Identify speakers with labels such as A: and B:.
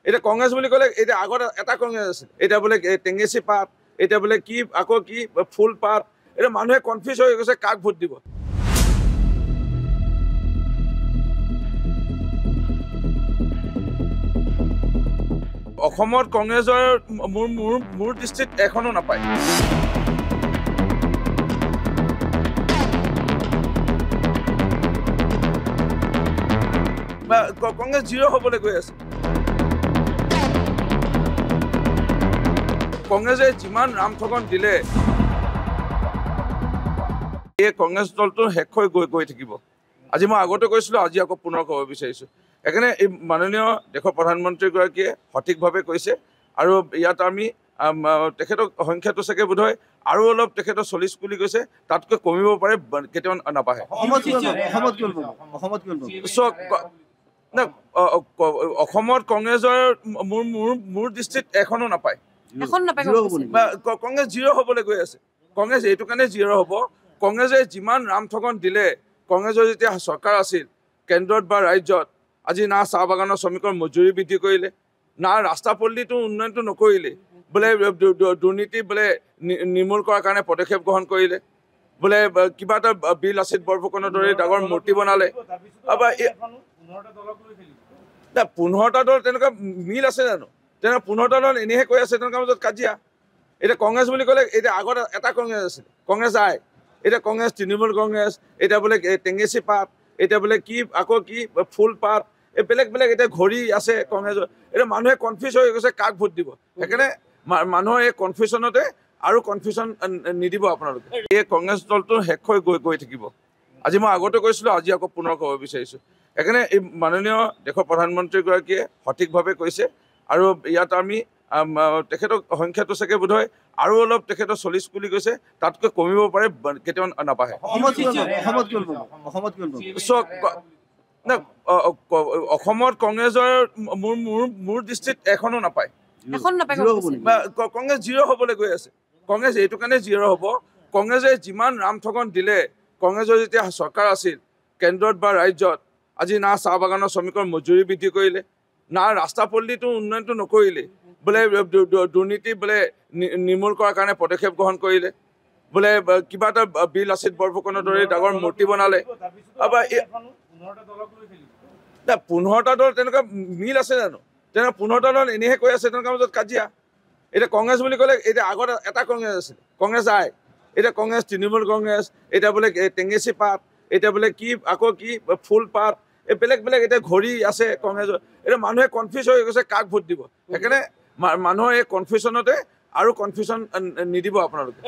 A: এটা কংগ্ৰেছ বুলি ক'লে এতিয়া আগত এটা কংগ্ৰেছ আছিল, এতিয়া বোলে টেঙেচি পাত, এতিয়া বোলে কি আকৌ কি ফুল পাত, এটা মানুহে কনফিউজ হৈ গৈছে কাক ভোট দিব। অসমত কংগ্ৰেছৰ মোৰ দৃষ্টিত এখনো নাপায়। কংগ্ৰেছ জিৰ' হ'বলৈ গৈ আছে। কংগ্ৰেছে যিমান ৰাম ঠগন দিলে এই কংগ্ৰেছ দলটো শেষ হৈ গৈ থাকিব। আজি মই আগতে কৈছিলোঁ, আজি আকৌ পুনৰ ক'ব বিচাৰিছোঁ। সেইকাৰণে এই মাননীয় দেশৰ প্ৰধানমন্ত্ৰীগৰাকীয়ে সঠিকভাৱে কৈছে, আৰু ইয়াত আমি তেখেতক সংখ্যাটো চাগে বোধ হয় আৰু অলপ তেখেতৰ 40 বুলি কৈছে, তাতকৈ কমিব পাৰে, কেতিয়াও নাবাঢ়ে। অসমত কংগ্ৰেছৰ মোৰ দৃষ্টিত এখনো নাপায়। কংগ্ৰেছ জিৰ' হ'বলৈ গৈ আছে। কংগ্ৰেছ এইটো কাৰণে জিৰ' হ'ব, কংগ্ৰেছে যিমান ৰাম ঠগন দিলে, কংগ্ৰেছৰ যেতিয়া চৰকাৰ আছিল কেন্দ্ৰত বা ৰাজ্যত, আজি না চাহ বাগানৰ শ্ৰমিকৰ মজুৰি বৃদ্ধি কৰিলে, না ৰাস্তা পদূলিটো উন্নয়নটো নকৰিলে, বোলে দুৰ্নীতি বোলে নিৰ্মূল কৰাৰ কাৰণে পদক্ষেপ গ্ৰহণ কৰিলে, বোলে কিবা এটা বিল আছিল বৰফুকনৰ দৰে ডাঙৰ মূৰ্তি বনালে। 15টা দল তেনেকুৱা মিল আছে জানো? তেনেকুৱা 15টা দল এনেহে কৈ আছে তেনেকুৱা মাজত কাজিয়া। এতিয়া কংগ্ৰেছ বুলি ক'লে এতিয়া আগত এটা কংগ্ৰেছ আছিল, কংগ্ৰেছ আই, এতিয়া কংগ্ৰেছ তৃণমূল কংগ্ৰেছ, এতিয়া বোলে টেঙেচি পাত, এতিয়া বোলে কি আকৌ কি ফুল পাত, এই বেলেগ বেলেগ এতিয়া ঘড়ী আছে কংগ্ৰেছৰ। এতিয়া মানুহে কনফিউজ হৈ গৈছে কাক ভোট দিব। সেইকাৰণে মানুহৰ এই কনফিউজনতে আৰু কনফিউজন নিদিব আপোনালোকে। এই কংগ্ৰেছ দলটো শেষ হৈ গৈ থাকিব। আজি মই আগতে কৈছিলোঁ, আজি আকৌ পুনৰ ক'ব বিচাৰিছোঁ। সেইকাৰণে এই মাননীয় দেশৰ প্ৰধানমন্ত্ৰীগৰাকীয়ে সঠিকভাৱে কৈছে, আৰু ইয়াত আমি তেখেতক সংখ্যাটো চাগে বোধ হয় আৰু অলপ তেখেতৰ 40 বুলি কৈছে, তাতকৈ কমিব পাৰে, কেতিয়াও নাবাঢ়ে। অসমত কংগ্ৰেছৰ মোৰ দৃষ্টিত এখনো নাপায়। কংগ্ৰেছ জিৰ' হ'বলৈ গৈ আছে। কংগ্ৰেছ এইটো কাৰণে জিৰ' হ'ব, কংগ্ৰেছে যিমান ৰাম ঠগন দিলে, কংগ্ৰেছৰ যেতিয়া চৰকাৰ আছিল কেন্দ্ৰত বা ৰাজ্যত, আজি না চাহ বাগানৰ শ্ৰমিকৰ মজুৰি বৃদ্ধি কৰিলে, না ৰাস্তা পদূলিটো উন্নয়নটো নকৰিলে, বোলে দুৰ্নীতি বোলে নিৰ্মূল কৰাৰ কাৰণে পদক্ষেপ গ্ৰহণ কৰিলে, বোলে কিবা এটা বিল আছিল বৰফুকনৰ দৰে ডাঙৰ মূৰ্তি বনালে। 15টা দল তেনেকুৱা মিল আছে জানো? তেনেকুৱা 15টা দল এনেহে কৈ আছে তেনেকুৱা মাজত কাজিয়া। এতিয়া কংগ্ৰেছ বুলি ক'লে এতিয়া আগত এটা কংগ্ৰেছ আছিল, কংগ্ৰেছ আই, এতিয়া কংগ্ৰেছ তৃণমূল কংগ্ৰেছ, এতিয়া বোলে টেঙেচি পাত, এতিয়া বোলে কি আকৌ কি ফুল পাত, এই বেলেগ বেলেগ এতিয়া ঘড়ী আছে কংগ্ৰেছৰ। এতিয়া মানুহে কনফিউজ হৈ গৈছে কাক ভোট দিব। সেইকাৰণে মানুহৰ এই কনফিউজনতে আৰু কনফিউজন নিদিব আপোনালোকে।